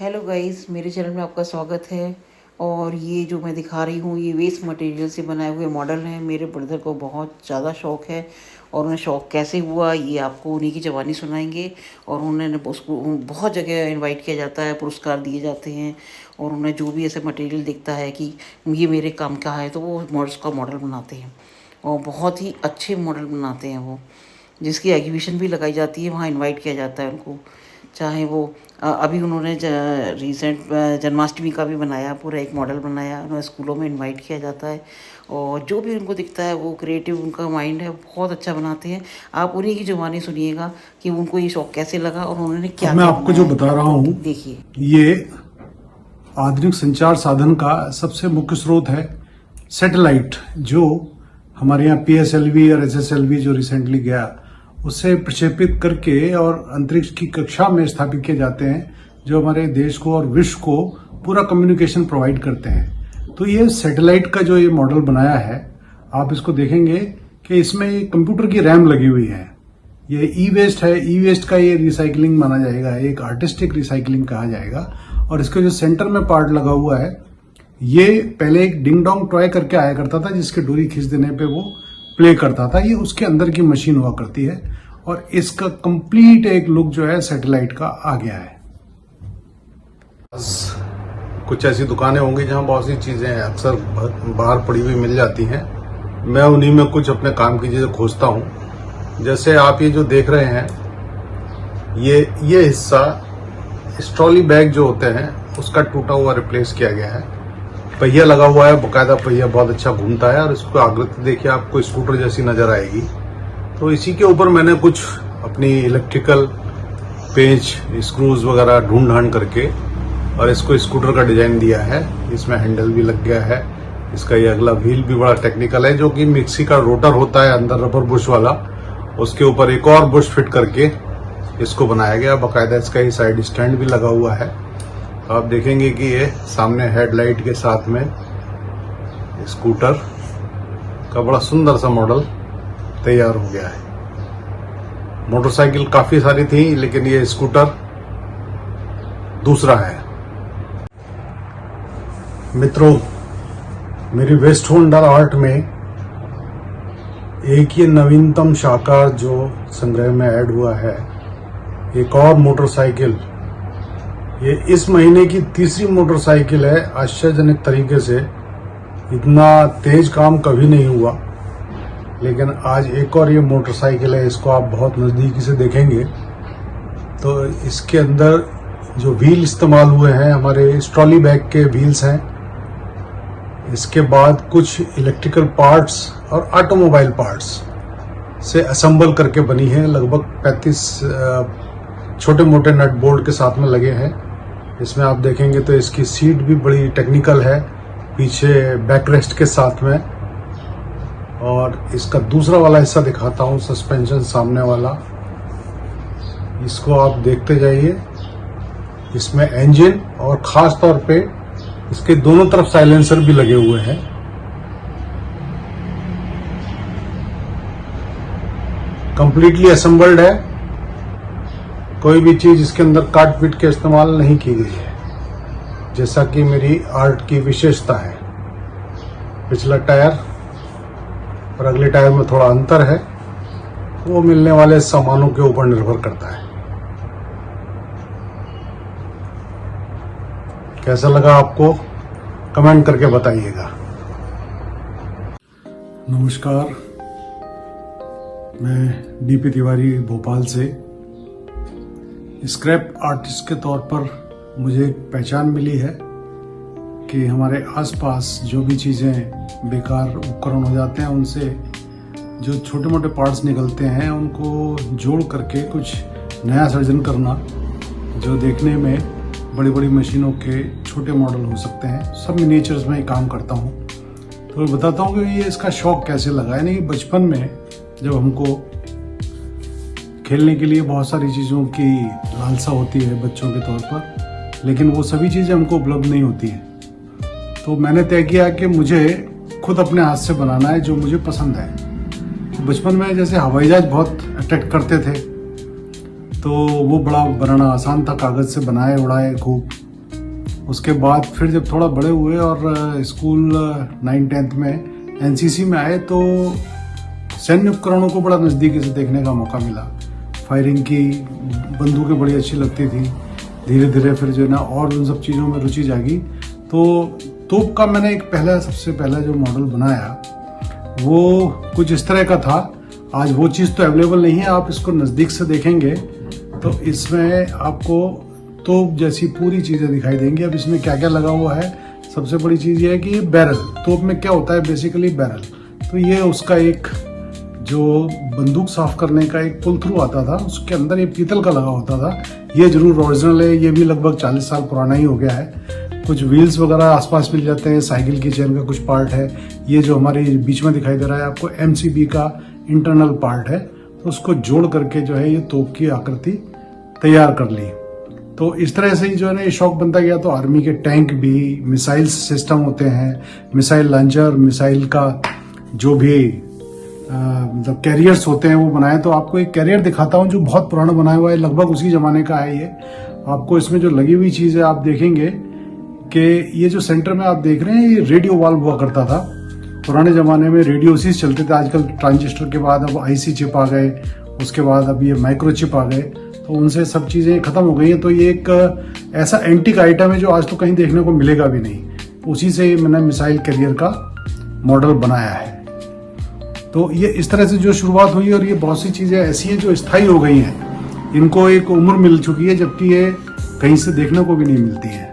Hello guys, मेरे channel में आपका स्वागत है। और ये जो मैं दिखा रही हूँ ये वेस्ट मटेरियल से बनाए हुए मॉडल हैं। मेरे ब्रदर को बहुत ज़्यादा शौक़ है और उन्हें शौक़ कैसे हुआ ये आपको उन्हीं की ज़बानी सुनाएंगे। और उन्होंने उसको बहुत जगह इनवाइट किया जाता है, पुरस्कार दिए जाते हैं। और उन्हें जो भी ऐसे मटेरियल दिखता है कि ये मेरे काम का है तो वो मॉडल्स का मॉडल बनाते हैं और बहुत ही अच्छे मॉडल बनाते हैं वो, जिसकी एग्जीबिशन भी लगाई जाती है, वहाँ इनवाइट किया जाता है उनको। चाहे वो अभी उन्होंने रिसेंट जन्माष्टमी का भी बनाया, पूरा एक मॉडल बनाया, उन्हें स्कूलों में इनवाइट किया जाता है। और जो भी उनको दिखता है वो क्रिएटिव उनका माइंड है, बहुत अच्छा बनाते हैं। आप उन्हीं की जुबानी सुनिएगा कि उनको ये शौक कैसे लगा और उन्होंने क्या मैं क्या आपको जो बता रहा हूँ देखिए। ये आधुनिक संचार साधन का सबसे मुख्य स्रोत है सैटेलाइट, जो हमारे यहाँ PSLV और SSLV जो रिसेंटली गया उससे प्रक्षेपित करके और अंतरिक्ष की कक्षा में स्थापित किए जाते हैं, जो हमारे देश को और विश्व को पूरा कम्युनिकेशन प्रोवाइड करते हैं। तो ये सैटेलाइट का जो ये मॉडल बनाया है, आप इसको देखेंगे कि इसमें कंप्यूटर की रैम लगी हुई है। ये ई वेस्ट है, ई वेस्ट का ये रिसाइकलिंग माना जाएगा, एक आर्टिस्टिक रिसाइकलिंग कहा जाएगा। और इसके जो सेंटर में पार्ट लगा हुआ है, ये पहले एक डिंग डोंग टॉय करके आया करता था, जिसके डोरी खींच देने पे वो प्ले करता था। ये उसके अंदर की मशीन हुआ करती है और इसका कंप्लीट एक लुक जो है सैटेलाइट का आ गया है। कुछ ऐसी दुकानें होंगी जहां बहुत सी चीजें अक्सर बाहर पड़ी हुई मिल जाती हैं। मैं उन्हीं में कुछ अपने काम की चीजें खोजता हूं। जैसे आप ये जो देख रहे हैं, ये हिस्सा ट्रॉली बैग जो होते हैं उसका टूटा हुआ रिप्लेस किया गया है। पहिया लगा हुआ है, बकायदा पहिया बहुत अच्छा घूमता है और इसको आकृति देखिए आपको स्कूटर जैसी नजर आएगी। तो इसी के ऊपर मैंने कुछ अपनी इलेक्ट्रिकल पेंच, स्क्रूज वगैरह ढूंढ ढांड करके और इसको स्कूटर का डिजाइन दिया है। इसमें हैंडल भी लग गया है। इसका ये अगला व्हील भी बड़ा टेक्निकल है, जो कि मिक्सी का रोटर होता है अंदर रबर बुश वाला, उसके ऊपर एक और बुश फिट करके इसको बनाया गया। बकायदा इसका ही साइड स्टैंड भी लगा हुआ है। आप देखेंगे कि ये सामने हेडलाइट के साथ में स्कूटर का बड़ा सुंदर सा मॉडल तैयार हो गया है। मोटरसाइकिल काफी सारी थी, लेकिन ये स्कूटर दूसरा है। मित्रों, मेरी वेस्ट वंडर आर्ट में एक ये नवीनतम शाखा जो संग्रह में ऐड हुआ है, एक और मोटरसाइकिल। ये इस महीने की तीसरी मोटरसाइकिल है। आश्चर्यजनक तरीके से इतना तेज काम कभी नहीं हुआ, लेकिन आज एक और ये मोटरसाइकिल है। इसको आप बहुत नजदीकी से देखेंगे तो इसके अंदर जो व्हील इस्तेमाल हुए हैं हमारे ट्रॉली बैग के व्हील्स हैं। इसके बाद कुछ इलेक्ट्रिकल पार्ट्स और ऑटोमोबाइल पार्ट्स से असेंबल करके बनी है। लगभग 35 छोटे मोटे नट बोल्ट के साथ में लगे हैं। इसमें आप देखेंगे तो इसकी सीट भी बड़ी टेक्निकल है, पीछे बैकरेस्ट के साथ में। और इसका दूसरा वाला हिस्सा दिखाता हूं, सस्पेंशन सामने वाला। इसको आप देखते जाइए। इसमें इंजन और खास तौर पे इसके दोनों तरफ साइलेंसर भी लगे हुए हैं। कंप्लीटली असेंबल्ड है। कोई भी चीज इसके अंदर काट पीट के इस्तेमाल नहीं की गई है, जैसा कि मेरी आर्ट की विशेषता है। पिछला टायर और अगले टायर में थोड़ा अंतर है, वो मिलने वाले सामानों के ऊपर निर्भर करता है। कैसा लगा आपको, कमेंट करके बताइएगा। नमस्कार, मैं DP तिवारी भोपाल से। स्क्रैप आर्टिस्ट के तौर पर मुझे एक पहचान मिली है कि हमारे आसपास जो भी चीज़ें बेकार उपकरण हो जाते हैं, उनसे जो छोटे मोटे पार्ट्स निकलते हैं उनको जोड़ करके कुछ नया सर्जन करना, जो देखने में बड़ी बड़ी मशीनों के छोटे मॉडल हो सकते हैं। सब मिनिएचर्स में ही काम करता हूँ। तो मैं बताता हूँ कि ये इसका शौक कैसे लगा। यानी बचपन में जब हमको खेलने के लिए बहुत सारी चीज़ों की लालसा होती है बच्चों के तौर पर, लेकिन वो सभी चीज़ें हमको उपलब्ध नहीं होती हैं। तो मैंने तय किया कि मुझे खुद अपने हाथ से बनाना है जो मुझे पसंद है। तो बचपन में जैसे हवाई जहाज बहुत अट्रैक्ट करते थे, तो वो बड़ा बनाना आसान था। कागज़ से बनाए उड़ाए खूब, उसके बाद फिर जब थोड़ा बड़े हुए और स्कूल 9th-10th में एनसीसी में आए तो सैन्य उपकरणों को बड़ा नज़दीकी से देखने का मौका मिला। फायरिंग की बंदूकें बड़ी अच्छी लगती थी। धीरे धीरे फिर जो है ना और उन सब चीज़ों में रुचि जागी। तो तोप का मैंने एक सबसे पहला जो मॉडल बनाया वो कुछ इस तरह का था। आज वो चीज़ तो अवेलेबल नहीं है, आप इसको नज़दीक से देखेंगे तो इसमें आपको तोप जैसी पूरी चीज़ें दिखाई देंगी। अब इसमें क्या क्या लगा हुआ है, सबसे बड़ी चीज़ ये है कि ये बैरल, तोप में क्या होता है बेसिकली बैरल, तो ये उसका एक जो बंदूक साफ करने का एक पुल थ्रू आता था, उसके अंदर ये पीतल का लगा होता था। ये जरूर ओरिजिनल है, ये भी लगभग 40 साल पुराना ही हो गया है। कुछ व्हील्स वगैरह आसपास मिल जाते हैं, साइकिल की चेन का कुछ पार्ट है। ये जो हमारे बीच में दिखाई दे रहा है आपको एमसीबी का इंटरनल पार्ट है, तो उसको जोड़ करके जो है ये तोप की आकृति तैयार कर ली। तो इस तरह से ही जो है ना ये शौक बनता गया। तो आर्मी के टैंक भी, मिसाइल सिस्टम होते हैं, मिसाइल लॉन्चर, मिसाइल का जो भी मतलब कैरियर्स होते हैं वो बनाए। तो आपको एक कैरियर दिखाता हूँ जो बहुत पुराना बनाया हुआ है, लगभग उसी जमाने का है ये। आपको इसमें जो लगी हुई चीज़ है आप देखेंगे कि ये जो सेंटर में आप देख रहे हैं ये रेडियो वाल्व हुआ करता था। पुराने ज़माने में रेडियो उसी से चलते थे। आजकल ट्रांजिस्टर के बाद अब आईसी चिप आ गए, उसके बाद अब ये माइक्रो चिप आ गए, तो उनसे सब चीज़ें ख़त्म हो गई हैं। तो ये एक ऐसा एंटीक आइटम है जो आज तो कहीं देखने को मिलेगा भी नहीं। उसी से मैंने मिसाइल कैरियर का मॉडल बनाया है। तो ये इस तरह से जो शुरुआत हुई, और ये बहुत सी चीज़ें ऐसी हैं जो स्थायी हो गई हैं, इनको एक उम्र मिल चुकी है, जबकि ये कहीं से देखने को भी नहीं मिलती है।